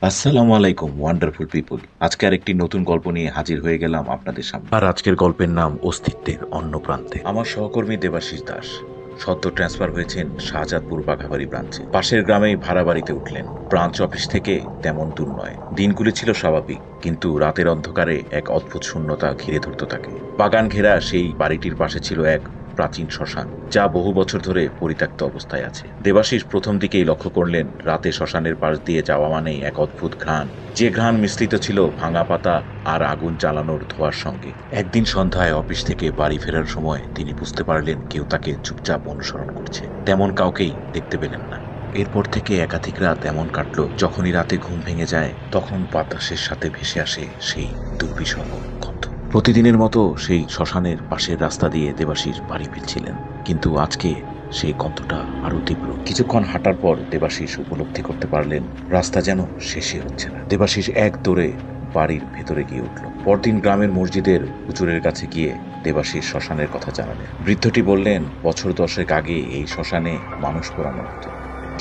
আসসালামু আলাইকুম wonderful people. আজকে আরেকটি নতুন গল্প নিয়ে হাজির হয়ে গেলাম আপনাদের সামনে। আর আজকের গল্পের নাম অস্তিত্বের অন্য প্রান্তে। আমার সহকর্মী দেবাশিস দাস সদ্য ট্রান্সফার হয়েছেন শাহজাদপুর বাঘাবাড়ি ব্রাঞ্চে। পাশের গ্রামেই ভাড়া বাড়িতে উঠলেন। ব্রাঞ্চ অফিস থেকে তেমন দূর নয়। দিনগুলি ছিল স্বাভাবিক, কিন্তু রাতের অন্ধকারে এক অদ্ভুত শূন্যতা ঘিরে ধরত তাকে। বাগান ঘেরা সেই বাড়িটির পাশে ছিল এক প্রাচীন শ্মশান, যা বহু বছর ধরে পরিত্যক্ত অবস্থায় আছে। দেবাশিস প্রথম দিকেই লক্ষ্য করলেন, রাতে শ্মশানের পাশ দিয়ে যাওয়া মানেই এক অদ্ভুত ঘ্রাণ, যে ঘ্রাণ মিশ্রিত ছিল ভাঙা পাতা আর আগুন জ্বালানোর ধোঁয়ার সঙ্গে। একদিন সন্ধ্যায় অফিস থেকে বাড়ি ফেরার সময় তিনি বুঝতে পারলেন কেউ তাকে চুপচাপ অনুসরণ করছে। তেমন কাউকেই দেখতে পেলেন না। এরপর থেকে একাধিক রাত এমন কাটল, যখনই রাতে ঘুম ভেঙে যায় তখন বাতাসের সাথে ভেসে আসে সেই দুর্বিষহ গন্ধ। প্রতিদিনের মতো সেই শ্মশানের পাশের রাস্তা দিয়ে দেবাশিস বাড়ি ফিরছিলেন, কিন্তু আজকে সেই গন্ধটা আরো তীব্র। কিছুক্ষণ হাঁটার পর দেবাশিস উপলব্ধি করতে পারলেন রাস্তা যেন শেষই হচ্ছে না। দেবাশিস এক দৌড়ে বাড়ির ভেতরে গিয়ে উঠল। পরদিন গ্রামের মসজিদের হুজুরের কাছে গিয়ে দেবাশিস শ্মশানের কথা জানালেন। বৃদ্ধটি বললেন, বছর 10 আগে এই শ্মশানে মানুষ পোড়ানো হতো,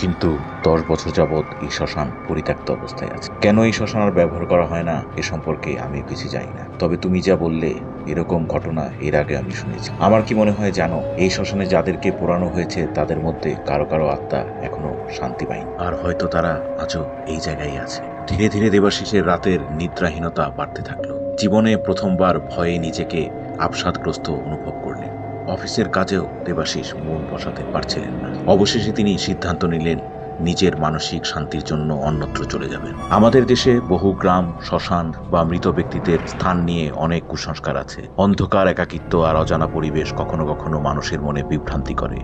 কিন্তু 10 বছর যাবৎ এই শ্মশান পরিত্যক্ত অবস্থায় আছে। কেন এই শ্মশান আর ব্যবহার করা হয় না এ সম্পর্কে আমি কিছু জানি না, তবে তুমি যা বললে এরকম ঘটনা এর আগে আমি শুনেছি। আমার কি মনে হয় জানো, এই শ্মশানে যাদেরকে পোড়ানো হয়েছে তাদের মধ্যে কারো কারো আত্মা এখনো শান্তি পায়নি, আর হয়তো তারা আজও এই জায়গায় আছে। ধীরে ধীরে দেবাশিসের রাতের নিদ্রাহীনতা বাড়তে থাকলো। জীবনে প্রথমবার ভয়ে নিজেকে আবসাদগ্রস্ত অনুভব করলেন। অফিসের কাজেও দেবাশিস মন বসাতে পারছিলেন না। অবশেষে তিনি সিদ্ধান্ত নিলেন নিজের মানসিক শান্তির জন্য অন্যত্র চলে যাবেন। আমাদের দেশে বহু গ্রাম, শ্মশান বা মৃত ব্যক্তিদের স্থান নিয়ে অনেক কুসংস্কার আছে। অন্ধকার, একাকিত্ব আর অজানা পরিবেশ কখনো কখনো মানুষের মনে বিভ্রান্তি করে।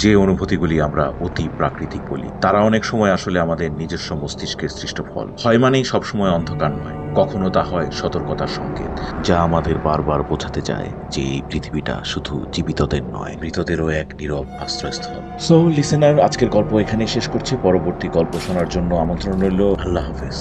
যে অনুভূতিগুলি আমরা অতি প্রাকৃতিক বলি, তারা অনেক সময় আসলে আমাদের নিজস্ব মস্তিষ্কের সৃষ্ট ফল। হয় মানেই সবসময় অন্ধকার নয়, কখনো তা হয় সতর্কতার সংকেত, যা আমাদের বারবার বোঝাতে চায় যে এই পৃথিবীটা শুধু জীবিতদের নয়, মৃতদেরও এক নীরব আশ্রয়স্থল। সো লিসেনার, আজকের গল্প এখানেই শেষ করছি। পরবর্তী গল্প শোনার জন্য আমন্ত্রণ রইল। আল্লাহ হাফেজ।